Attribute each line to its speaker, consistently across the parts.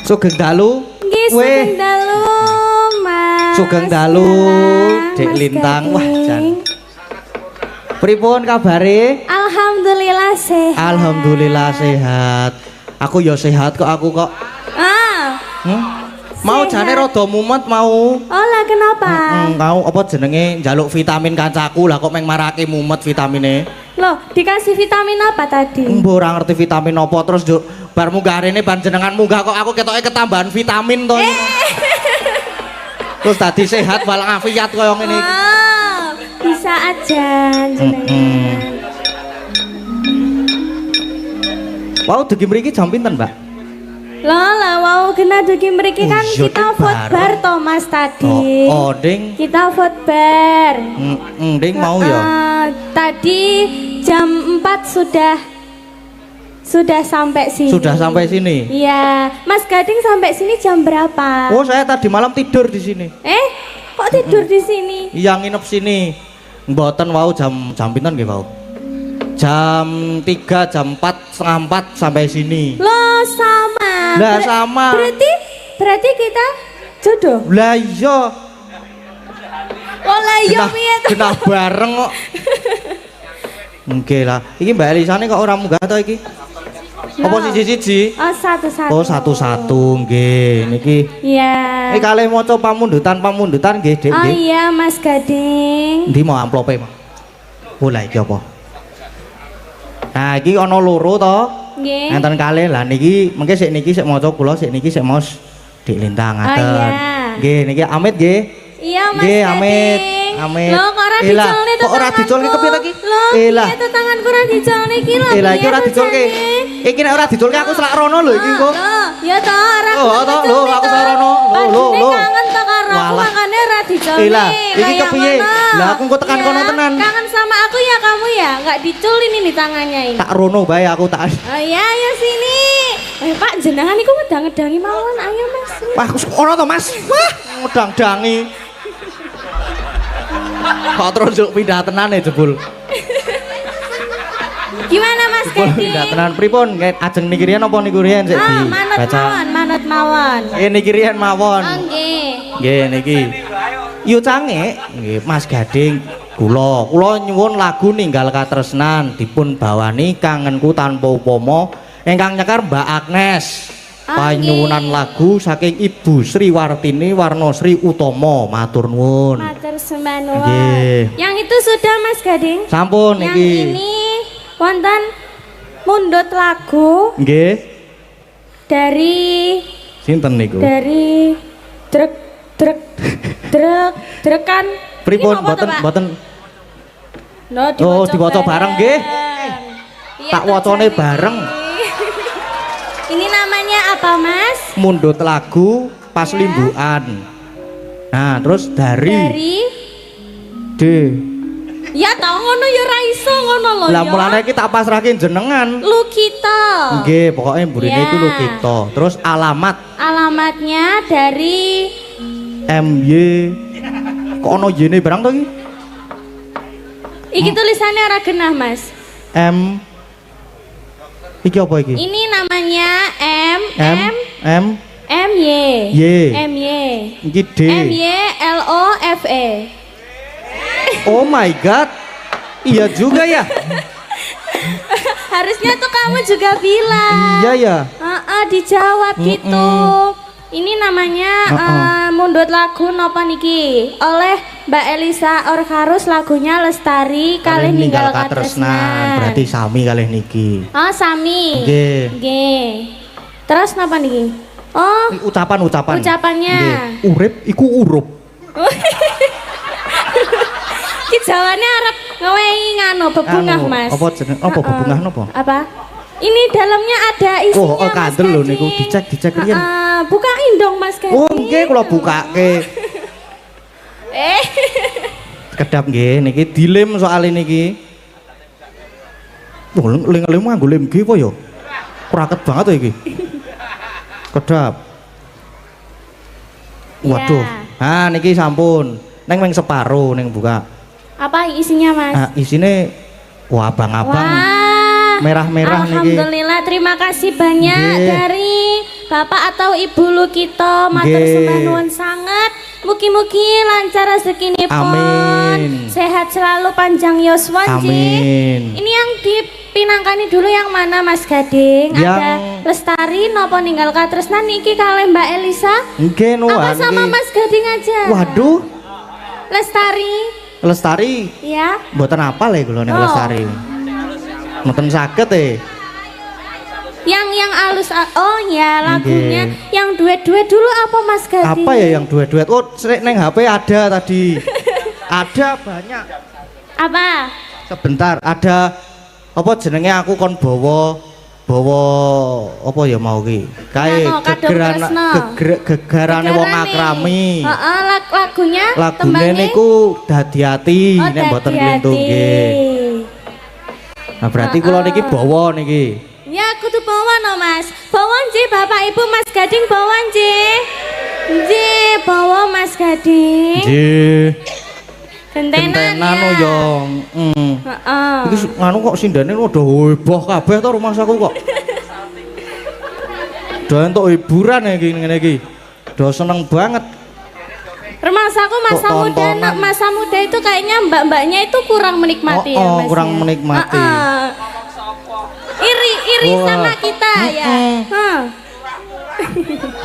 Speaker 1: Sugeng dalu.
Speaker 2: Nggih, sugeng dalu, Mas.
Speaker 1: Sugeng dalu, Dek Lintang. Wah, jan. Pripun kabare?
Speaker 2: Alhamdulillah sehat.
Speaker 1: Alhamdulillah sehat. Aku ya sehat kok aku kok.
Speaker 2: Ah.
Speaker 1: Mau jane rada mumet mau.
Speaker 2: Oh lah kenapa?
Speaker 1: Kau apa jenenge njaluk vitamin kancaku lah kok meng marake mumet vitamine.
Speaker 2: Loh, dikasih vitamin apa tadi?
Speaker 1: Mbok ora ngerti vitamin apa terus juk bar munggah rene panjenengan munggah kok aku ketoke ketambahan vitamin to. Terus tadi sehat walafiat koyo ngene iki.
Speaker 2: Oh, bisa aja jenengan.
Speaker 1: Wow, dugi mriki jam pinten, Mbak?
Speaker 2: Lah, wow, kena dugi mriki kan
Speaker 1: iya,
Speaker 2: kita vote bar to Mas tadi.
Speaker 1: Oh, ding.
Speaker 2: Kita vote bar.
Speaker 1: Ding mau ya.
Speaker 2: Tadi jam 4 sudah sampai sini.
Speaker 1: Sudah sampai sini.
Speaker 2: Iya, Mas Gading sampai sini jam berapa?
Speaker 1: Oh, saya tadi malam tidur di sini.
Speaker 2: Kok tidur di sini?
Speaker 1: Iya, nginep sini. Mboten wau jam pinten nggih wau? Jam 3, jam 4, setengah 4 sampai sini.
Speaker 2: Loh, sama.
Speaker 1: Lah sama.
Speaker 2: Berarti kita jodoh.
Speaker 1: Lah iya.
Speaker 2: Oh lah iya piye to?
Speaker 1: Genah bareng kok. Nggih lah. Iki Mbak Elisane kok ora munggah to iki? Apa siji-siji?
Speaker 2: Oh, satu-satu.
Speaker 1: Oh, satu-satu nggih. Niki.
Speaker 2: Iya.
Speaker 1: Iki kalih maca pamundutan nggih, Dik
Speaker 2: Oh
Speaker 1: nggih.
Speaker 2: iya, Mas Gading.
Speaker 1: Endi mau amplope, Mas? Oh, lah iki apa? Nah, iki ana loro to.
Speaker 2: Nggih.
Speaker 1: Enten kalih. Lah niki mengke sik niki sik maca kula, sik niki sik maos Dik Lintang ngaten.
Speaker 2: Oh, iya.
Speaker 1: Nggih, niki Amit nggih.
Speaker 2: Iya, Mas
Speaker 1: Nggih,
Speaker 2: Gading.
Speaker 1: Amit.
Speaker 2: Loh, kok ora dicolne to?
Speaker 1: Kok ora dicolke kepiye to iki?
Speaker 2: Loh,
Speaker 1: Lah.
Speaker 2: piye to tanganku ora dicolne iki lho.
Speaker 1: Lah iki ora dicolke. Iki nek ora dicolke aku selak rono lho iki kok.
Speaker 2: Loh, ya to ora.
Speaker 1: Oh, to lho aku selak rono. Lho.
Speaker 2: Kangen to karo aku
Speaker 1: Walah.
Speaker 2: makane ora dicolne.
Speaker 1: Lah, iki kepiye? Lah aku kok tekan kono tenan.
Speaker 2: Kangen sama aku ya kamu ya, enggak diculin ini tangannya ini.
Speaker 1: Tak rono bae aku tak.
Speaker 2: Oh iya, ayo sini. Pak, jenengan iku ngedang-ngedangi mawon, ayo Mas.
Speaker 1: Wah, ono to Mas? Wah, ngedang-dangi. Kok terus juk pindah tenan ya jebul.
Speaker 2: Gimana Mas
Speaker 1: Jebul
Speaker 2: Gading?
Speaker 1: pindah tenan pripun? Ajeng niki riyen apa niku riyen sik di
Speaker 2: Manut mawon.
Speaker 1: Niki riyen mawon.
Speaker 2: Oh nggih.
Speaker 1: Nggih niki. Yu cange, nggih Mas Gading kula nyuwun lagu Ninggal Katresnan dipun bawani Kangenku Tanpa Upama ingkang nyekar Mbak Agnes. Panyuwunan lagu saking Ibu Sri Wartini Warnosri Utomo, matur nuwun.
Speaker 2: Matur sembah nuwun.
Speaker 1: Nggih.
Speaker 2: Yang itu sudah Mas Gading.
Speaker 1: Sampun
Speaker 2: Yang
Speaker 1: niki.
Speaker 2: ini wonten mundut lagu
Speaker 1: Nggih.
Speaker 2: dari
Speaker 1: Sinten niku?
Speaker 2: dari drekan.
Speaker 1: Pripun
Speaker 2: Ini apa to, Pak?
Speaker 1: boten
Speaker 2: No,
Speaker 1: diwaca bareng nggih.
Speaker 2: Iya,
Speaker 1: Tak
Speaker 2: toh,
Speaker 1: wacane
Speaker 2: Jani.
Speaker 1: bareng.
Speaker 2: Ini namanya apa Mas?
Speaker 1: Mundut lagu pas
Speaker 2: Ya.
Speaker 1: limbukan. Nah, terus dari D.
Speaker 2: Ya tau ngono ya ra iso ngono lho
Speaker 1: Lah
Speaker 2: ya.
Speaker 1: mulane iki tak pasrahke jenengan.
Speaker 2: Lu kita.
Speaker 1: Nggih, pokoke mburine
Speaker 2: Ya.
Speaker 1: iku lho kita. Terus
Speaker 2: Alamatnya dari
Speaker 1: MY. Kok ono Y-ne barang to iki?
Speaker 2: iki tulisannya ora genah Mas.
Speaker 1: M. Iki apa iki?
Speaker 2: Ini namanya M Y.
Speaker 1: Y. Iki D.
Speaker 2: MYLOFE.
Speaker 1: Oh my god. Iya juga ya.
Speaker 2: Harusnya tuh kamu juga bilang.
Speaker 1: Iya ya.
Speaker 2: Dijawab gitu. Ini namanya mundut lagu napa niki oleh Mbak Elisa Orkarus, lagunya Lestari Kalih Ninggal Katresnan.
Speaker 1: Berarti sami kalih niki.
Speaker 2: Oh sami.
Speaker 1: Nggih.
Speaker 2: Nggih. Terus napa niki? Oh
Speaker 1: Ucapan.
Speaker 2: ucapannya.
Speaker 1: Nggih. Urip iku urup.
Speaker 2: Ki jawane arep ngewehi ngano bebungah Mas.
Speaker 1: Apa jeneng? Apa bebungah napa?
Speaker 2: Apa? Ini dalamnya ada isinya.
Speaker 1: Oh, kandel lho niku dicek riyen.
Speaker 2: Bukain dong Mas Gading.
Speaker 1: Oh, nggih kula bukake. Kedap nggih niki dilem soal niki. Oh, ling-ling nganggo lem nggih apa ya? Kraket banget to iki. Kedap. Waduh. Ah niki sampun. Neng meng separo neng buka.
Speaker 2: Apa isinya Mas?
Speaker 1: Isine wah abang-abang.
Speaker 2: Wah.
Speaker 1: Merah-merah niki.
Speaker 2: Alhamdulillah, terima kasih banyak
Speaker 1: Nggih.
Speaker 2: dari Bapak atau Ibu Lukito matur
Speaker 1: Nggih.
Speaker 2: sembah nuwun sanget. Mugi-mugi lancar rezekinipun.
Speaker 1: Amin.
Speaker 2: Sehat selalu panjang yuswa nggih.
Speaker 1: Amin.
Speaker 2: Ini yang dipinangkani dulu yang mana Mas Gading? Ada Lestari nopo ninggal katresnan niki kalih Mbak Elisa?
Speaker 1: Nggih nuwun.
Speaker 2: Apa sama
Speaker 1: nggih.
Speaker 2: Mas Gading aja?
Speaker 1: Waduh,
Speaker 2: Lestari.
Speaker 1: Lestari
Speaker 2: Ya.
Speaker 1: mboten apal ya kula nek
Speaker 2: Oh.
Speaker 1: Lestari. Mboten saged
Speaker 2: Yang alus oh ya lagunya
Speaker 1: Nggih.
Speaker 2: yang duet-duet dulu apa Mas Gading?
Speaker 1: Apa ya yang duet-duet? Oh, srek neng HP ada tadi. Ada banyak.
Speaker 2: Apa?
Speaker 1: Sebentar, ada apa jenenge aku kon bawa apa ya mau ki? Kae
Speaker 2: Anu, Kadung Tresno.
Speaker 1: gegerane wong akrami.
Speaker 2: Heeh, lagunya
Speaker 1: Lagune
Speaker 2: tembangnya?
Speaker 1: niku dadi ati
Speaker 2: Oh,
Speaker 1: nek mboten
Speaker 2: Dadi
Speaker 1: klintu
Speaker 2: Ati.
Speaker 1: nggih. Nah, berarti kula niki bawa niki.
Speaker 2: Ya kudu bawa no Mas. Bawa nggih Bapak Ibu Mas Gading bawa nggih. Nggih, bawa Mas Gading.
Speaker 1: Nggih.
Speaker 2: Gentenan
Speaker 1: Gentenan
Speaker 2: ya.
Speaker 1: yo.
Speaker 2: Heeh.
Speaker 1: Iki nganu kok sindane udah heboh kabeh to rumah saku kok. Do entuk hiburan iki ngene iki. Do seneng banget.
Speaker 2: Remasaku masa
Speaker 1: Kok
Speaker 2: muda,
Speaker 1: tontonan?
Speaker 2: masa muda itu kayaknya mbak-mbaknya itu kurang menikmati ya Mas.
Speaker 1: kurang
Speaker 2: ya?
Speaker 1: menikmati.
Speaker 2: Iri
Speaker 1: Wah.
Speaker 2: sama kita ya. Hah.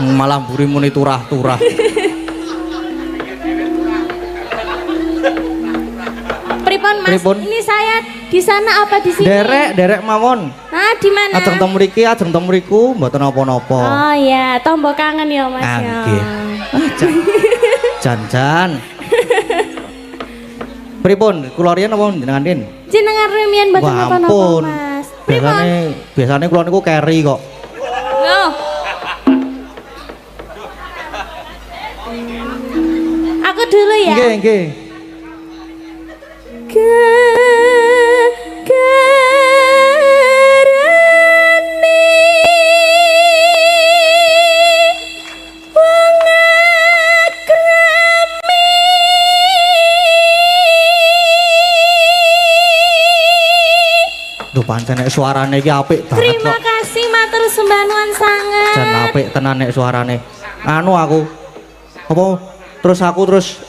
Speaker 1: Malah mburi muni turah-turah.
Speaker 2: Pripun Mas?
Speaker 1: Pripun?
Speaker 2: Ini saya di sana apa di sini?
Speaker 1: Derek mawon.
Speaker 2: Ah, di mana?
Speaker 1: Ajeng temu mriki, ajeng temu mriku mboten napa-napa.
Speaker 2: Oh ya, tombol kangen ya Mas
Speaker 1: Ah,
Speaker 2: ya.
Speaker 1: nggih. Jan-jan. Pripun? Kula riyen napa jenengan Din?
Speaker 2: Jenengan remian mboten
Speaker 1: Wah,
Speaker 2: napa-napa
Speaker 1: ampun.
Speaker 2: Mas. Pripun?
Speaker 1: Biasane kula niku carry kok.
Speaker 2: Loh. Aku dulu ya.
Speaker 1: Nggih, nggih.
Speaker 2: Kegerane wong akrami
Speaker 1: Duh pancen nek suarane iki apik banget
Speaker 2: terima
Speaker 1: kok.
Speaker 2: kasih matur sembah nuwun sanget.
Speaker 1: Jan apik tenan nek suarane. Anu aku. Apa terus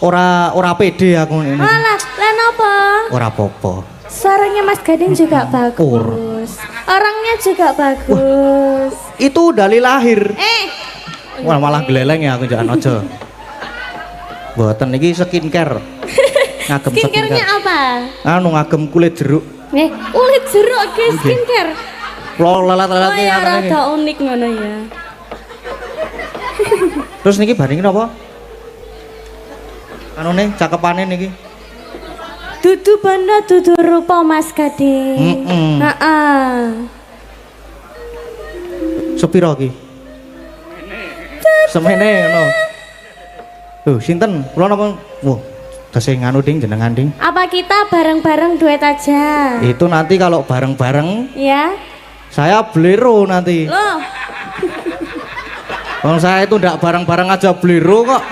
Speaker 1: ora pede aku ini.
Speaker 2: Alah, lah napa?
Speaker 1: Ora apa-apa.
Speaker 2: Suaranya Mas Gading juga bagus. Orangnya juga bagus.
Speaker 1: Itu dari lahir. Wah, malah
Speaker 2: Oke.
Speaker 1: geleleng ya aku jangan aja. Mboten iki skincare. Ngagem
Speaker 2: Skincare-nya apa?
Speaker 1: Anu ngagem kulit jeruk.
Speaker 2: Kulit jeruk ke skincare.
Speaker 1: Lo
Speaker 2: Oh
Speaker 1: lelat-lelat
Speaker 2: ya
Speaker 1: ngene iki.
Speaker 2: rada unik ngono ya.
Speaker 1: Terus niki bandingin apa? Anu nih cakepane niki.
Speaker 2: Dudu banda dudu rupa Mas Gading. Heeh.
Speaker 1: Sepiro iki? Semene ngono. Tuh, sinten? Kula napa? Wah, tesih nganu ding jenengan ding.
Speaker 2: Apa kita bareng-bareng duet aja?
Speaker 1: Itu nanti kalau bareng-bareng
Speaker 2: Ya.
Speaker 1: saya bolero nanti.
Speaker 2: Loh,
Speaker 1: Bang saya itu ndak bareng-bareng aja bolero kok.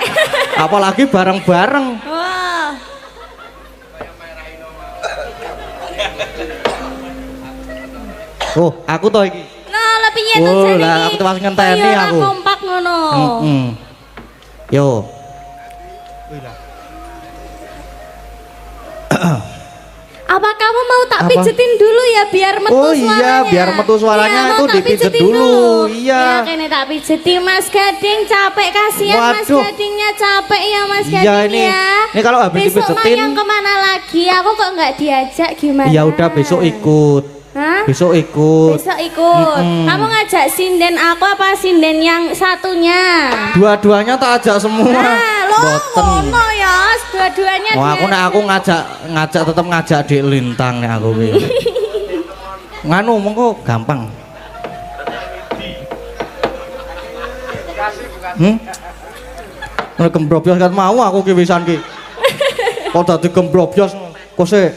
Speaker 1: Apalagi bareng-bareng.
Speaker 2: wah.
Speaker 1: Oh, aku toh iki.
Speaker 2: Nah, lebih nyetu
Speaker 1: Oh,
Speaker 2: jane
Speaker 1: lah,
Speaker 2: iki.
Speaker 1: aku tuh pas ngenteni
Speaker 2: Kaya ora
Speaker 1: aku.
Speaker 2: kompak ngono.
Speaker 1: Yo.
Speaker 2: Apa kamu mau tak
Speaker 1: Apa?
Speaker 2: pijetin dulu ya biar metu
Speaker 1: Oh
Speaker 2: suaranya?
Speaker 1: iya, biar metu suaranya
Speaker 2: Iya, mau
Speaker 1: itu
Speaker 2: tak
Speaker 1: dipijet
Speaker 2: pijetin
Speaker 1: dulu. Iya.
Speaker 2: Ya kene tak pijetin Mas Gading capek kasihan Mas
Speaker 1: Waduh.
Speaker 2: Gadingnya capek ya Mas
Speaker 1: Iya,
Speaker 2: Gading
Speaker 1: ini-
Speaker 2: ya.
Speaker 1: ini kalau habis
Speaker 2: besok
Speaker 1: dipijetin-
Speaker 2: Mayang kemana lagi? Aku kok nggak diajak gimana?
Speaker 1: Ya udah besok ikut.
Speaker 2: Hah?
Speaker 1: Besok ikut.
Speaker 2: Besok ikut. Kamu ngajak sinden aku apa sinden yang satunya?
Speaker 1: Dua-duanya tak ajak semua.
Speaker 2: Nah, lo
Speaker 1: Boten.
Speaker 2: ngono ya, dua-duanya
Speaker 1: Oh, aku nek aku ngajak tetep ngajak Dik Lintang nek aku kuwi. Nganu mengko gampang. Nek gembrobyos kat mau aku ki wisan ki. Kok dadi gembrobyos kok sik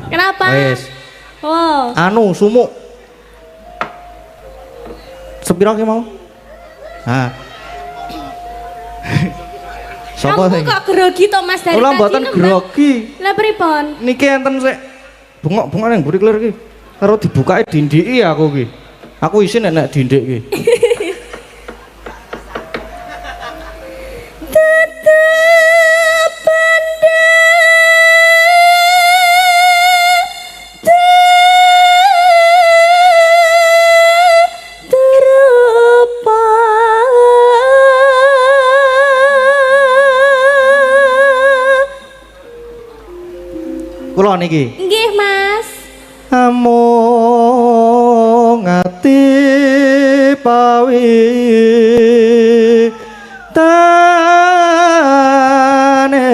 Speaker 2: Kenapa?
Speaker 1: wis
Speaker 2: Oh,
Speaker 1: anu sumuk. Sepiro ki mau? Hah. Sopo
Speaker 2: kamu
Speaker 1: sing?
Speaker 2: kok grogi toh Mas dari
Speaker 1: Kula
Speaker 2: tadi
Speaker 1: mboten
Speaker 2: nembang?
Speaker 1: grogi.
Speaker 2: Lah pripun?
Speaker 1: Niki enten sik bengok-bengok ning mburi klir iki. Karo dibukake dindiki aku ki. Aku isin nek dindik ki. Kula niki.
Speaker 2: Nggih, Mas.
Speaker 1: Amung ati pawi tane.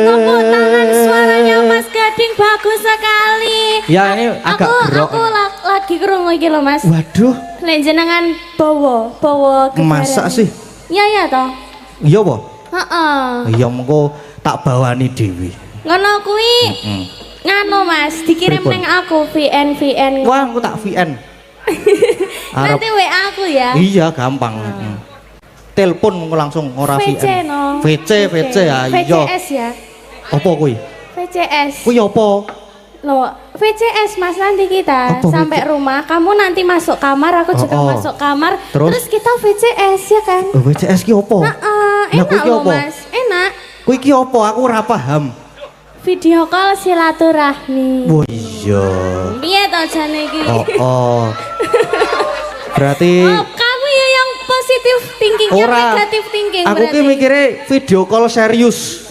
Speaker 2: Tepuk tangan suaranya Mas Gading bagus sekali.
Speaker 1: Ya ini agak gerok.
Speaker 2: Aku lagi krungu iki lho, Mas.
Speaker 1: Waduh,
Speaker 2: Lek jenengan bawa kejaran.
Speaker 1: masak sih.
Speaker 2: Iya ya toh.
Speaker 1: Iya apa?
Speaker 2: Heeh.
Speaker 1: Iya mengko tak bawani dhewe.
Speaker 2: Ngono kuwi. Nganu Mas, dikirim
Speaker 1: Pripun?
Speaker 2: neng aku VN.
Speaker 1: Wah, aku tak VN. Arep.
Speaker 2: Nanti WA aku ya.
Speaker 1: Iya, gampang. Telepon mengko langsung ora
Speaker 2: VC
Speaker 1: VN.
Speaker 2: no.
Speaker 1: VC ya, iya.
Speaker 2: VCS ya.
Speaker 1: Apa kuwi?
Speaker 2: VCS.
Speaker 1: Kuwi apa?
Speaker 2: Loh, VCS Mas, nanti kita
Speaker 1: Apa
Speaker 2: sampai
Speaker 1: VC?
Speaker 2: rumah, kamu nanti masuk kamar, aku juga
Speaker 1: Oh, oh.
Speaker 2: masuk kamar.
Speaker 1: Terus?
Speaker 2: kita VCS ya kan?
Speaker 1: Oh, VCS ki apa? Lah,
Speaker 2: Enak
Speaker 1: kuwi ki
Speaker 2: loh
Speaker 1: apa?
Speaker 2: Mas, enak.
Speaker 1: Kuwi ki apa? Aku ora paham.
Speaker 2: Video call silaturahmi.
Speaker 1: Oh iya.
Speaker 2: Piye to jane iki?
Speaker 1: Oh. Berarti
Speaker 2: Oh, kamu ya yang positif thinking, yang
Speaker 1: ora.
Speaker 2: negatif thinking
Speaker 1: Aku ki
Speaker 2: berarti.
Speaker 1: mikire video call serius.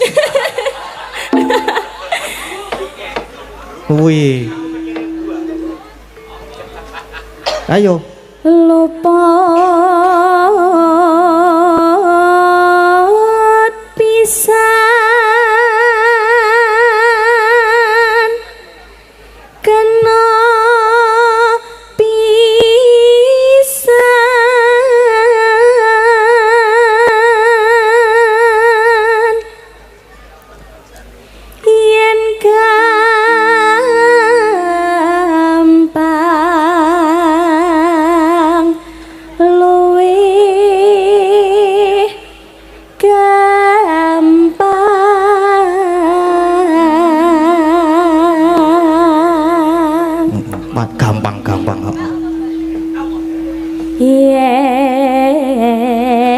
Speaker 1: Kuwi. Ayo.
Speaker 2: Luput pisan kena pisan yen gampang luwih gampang.
Speaker 1: Gampang.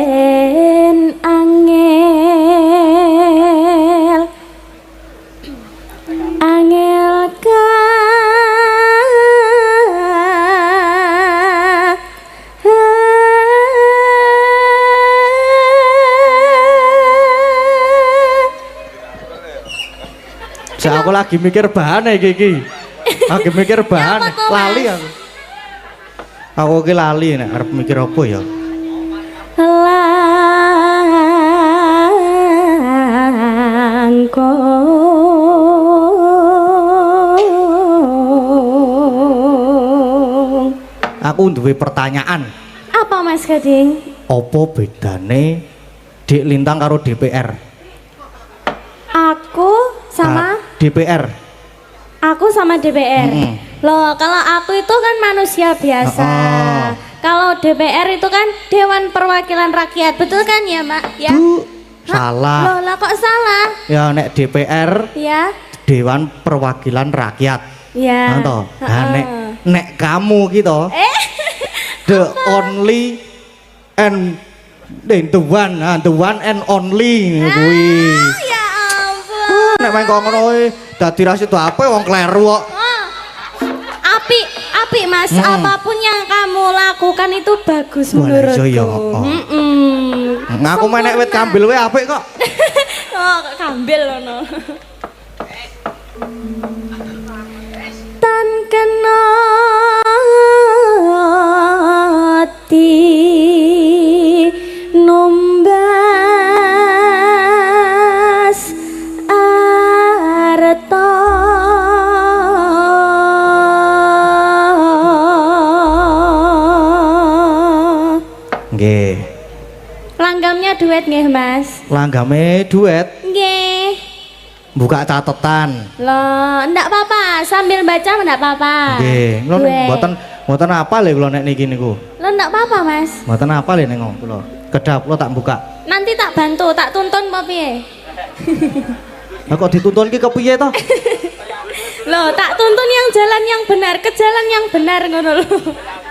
Speaker 2: Yen angel
Speaker 1: Aku lagi mikir bahan iki. Lagi mikir bahan,
Speaker 2: Ya, apa tuh,
Speaker 1: lali
Speaker 2: Mas?
Speaker 1: aku. Aku ki lali nek arep mikir apa ya.
Speaker 2: Langkung.
Speaker 1: Aku duwe pertanyaan.
Speaker 2: Apa Mas Gading?
Speaker 1: Apa bedane Dik Lintang karo DPR?
Speaker 2: Aku sama
Speaker 1: DPR.
Speaker 2: Aku sama DPR.
Speaker 1: Mm-mm.
Speaker 2: Loh, kalau aku itu kan manusia biasa.
Speaker 1: Oh.
Speaker 2: Kalau DPR itu kan Dewan Perwakilan Rakyat, betul kan ya, Mbak? Ya.
Speaker 1: Loh,
Speaker 2: Hah?
Speaker 1: salah.
Speaker 2: Loh, lah kok salah?
Speaker 1: Ya nek DPR
Speaker 2: Ya.
Speaker 1: Dewan Perwakilan Rakyat.
Speaker 2: Ya.
Speaker 1: Nah,
Speaker 2: Heeh.
Speaker 1: nek kamu gitu. The only and the one and only kuwi.
Speaker 2: Ya ampun.
Speaker 1: Nek main kok ngono kuwi dadi ra sido ape wong kleru kok.
Speaker 2: Api Mas, apapun yang kamu lakukan itu bagus
Speaker 1: Wah,
Speaker 2: menurutku.
Speaker 1: iya, oh. Aku
Speaker 2: Sempurna.
Speaker 1: menek wit kambil wae apik kok.
Speaker 2: Oh, kambil lono. Tan kena ati numbas arta
Speaker 1: Nggih.
Speaker 2: Langgamnya duet nggih Mas?
Speaker 1: Langgame duet,
Speaker 2: Nggih.
Speaker 1: buka catatan.
Speaker 2: Loh, ndak apa-apa, sambil baca ndak apa-apa.
Speaker 1: Nggih, kula
Speaker 2: Duet.
Speaker 1: mboten apal lho kula nek niki niku.
Speaker 2: Loh, ndak apa-apa Mas.
Speaker 1: Mboten apal nek kula. Kedap kula tak buka.
Speaker 2: Nanti tak bantu, tak tuntun apa piye?
Speaker 1: Lah kok dituntun ki kepiye to?
Speaker 2: Loh, tak tuntun yang jalan yang benar, ke jalan yang benar ngono lho.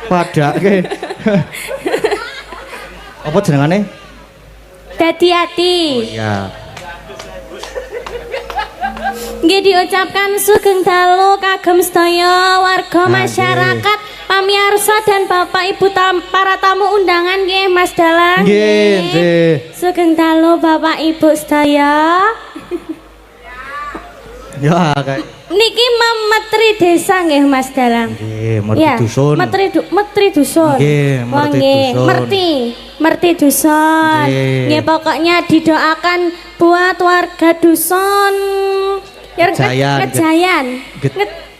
Speaker 1: Padake. Apa jenengane?
Speaker 2: Dadi ati.
Speaker 1: Ya.
Speaker 2: Nggih diucapkan sugeng dalu kagem sedaya warga
Speaker 1: Nah,
Speaker 2: masyarakat, pamirsa dan Bapak Ibu para tamu undangan nggih Mas Dalang.
Speaker 1: Nggih, nggih.
Speaker 2: Sugeng dalu Bapak Ibu sedaya.
Speaker 1: Ya kayak
Speaker 2: Niki Menteri Desa nggih Mas Dalang.
Speaker 1: nggih, merti dusun.
Speaker 2: Menteri Dusun.
Speaker 1: Nggih,
Speaker 2: Oh,
Speaker 1: merti
Speaker 2: nggih,
Speaker 1: dusun.
Speaker 2: Merti Dusun.
Speaker 1: Nggih.
Speaker 2: Nggih, pokoknya didoakan buat warga dusun.
Speaker 1: Gejayan.
Speaker 2: Gejayan.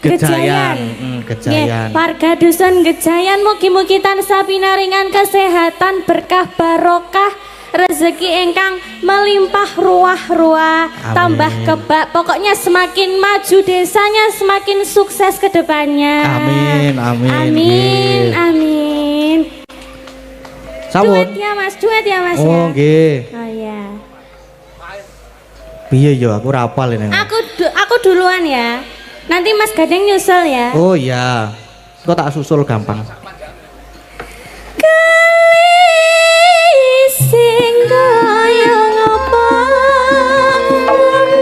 Speaker 1: Gejayan.
Speaker 2: Nggih,
Speaker 1: Gejayan.
Speaker 2: warga dusun Gejayan mugi-mugi tansah pinaringan kesehatan berkah barokah rezeki ingkang melimpah ruah-ruah tambah kebak pokoknya semakin maju desanya semakin sukses ke depannya.
Speaker 1: Amin, amin.
Speaker 2: Amin, amin.
Speaker 1: Sawun.
Speaker 2: Duet ya Mas ya.
Speaker 1: Oh, nggih.
Speaker 2: Oh ya.
Speaker 1: Piye yo aku ora apal ini.
Speaker 2: Aku duluan ya. Nanti Mas Gading nyusul ya.
Speaker 1: Oh iya. Kok tak susul gampang.
Speaker 2: Sing kaya ngapa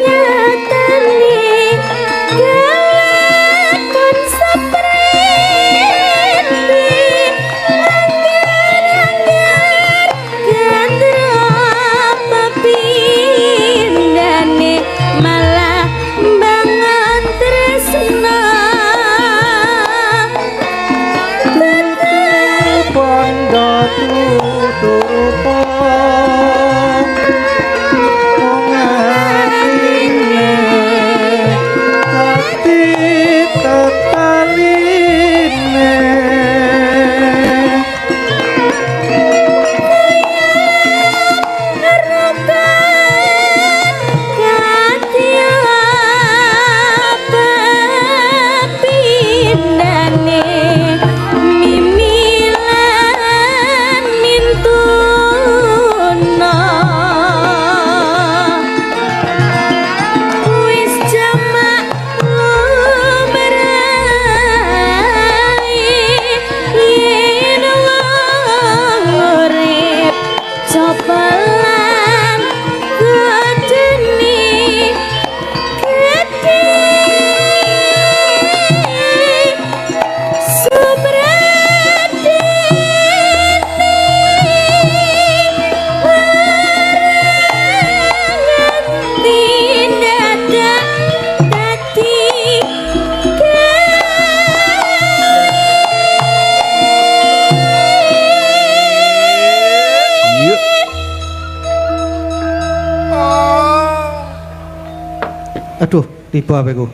Speaker 2: nyatani galakon sepreti anggar-anggar gandra pepindane malah bangun tresna
Speaker 1: Pondo tutupo mengatine hati tetaline Copelan gedeni gede subradini dadak dadi Yuk. Aduh, tiba HP ku.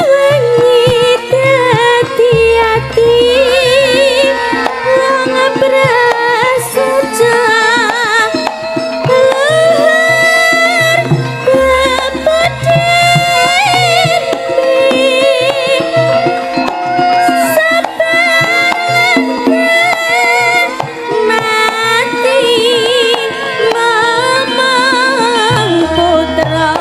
Speaker 2: wengi dadi ati wong prasaja luhur mati mamang putra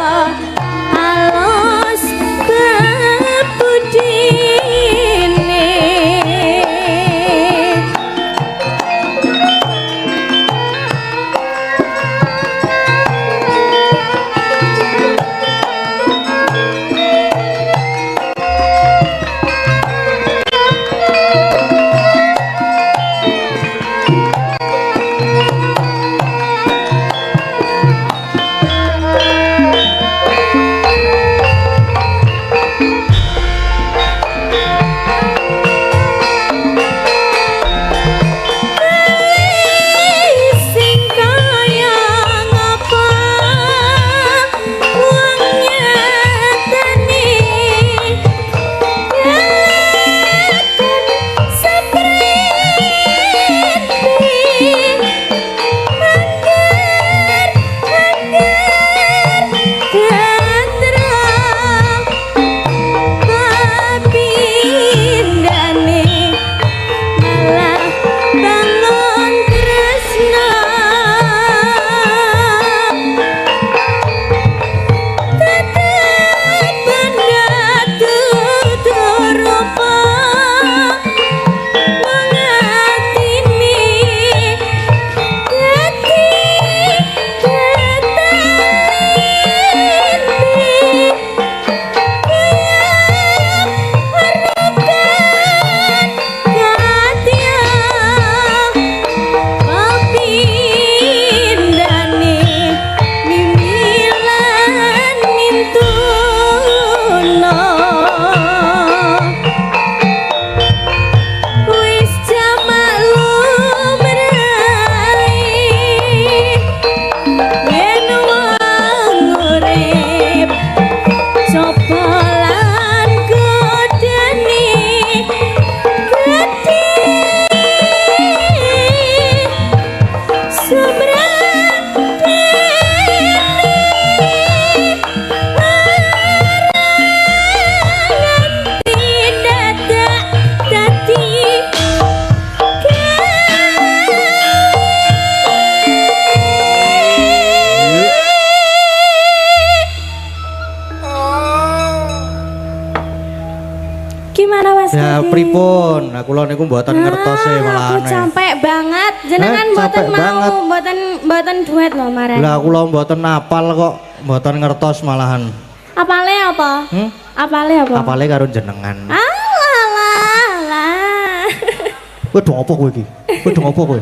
Speaker 2: Gimana Mas
Speaker 1: Ya
Speaker 2: Gading?
Speaker 1: pripun? Nah kula niku mboten ngertos e
Speaker 2: Aku
Speaker 1: malahane.
Speaker 2: capek banget. Jenengan
Speaker 1: Capek
Speaker 2: mboten mau
Speaker 1: banget.
Speaker 2: mboten duet loh marane.
Speaker 1: Lah kula mboten apal kok, mboten ngertos malahan.
Speaker 2: Apale apa? Apale apa?
Speaker 1: Apale karo jenengan.
Speaker 2: Alah.
Speaker 1: Kowe dong apa kowe iki? Kowe dong apa kowe?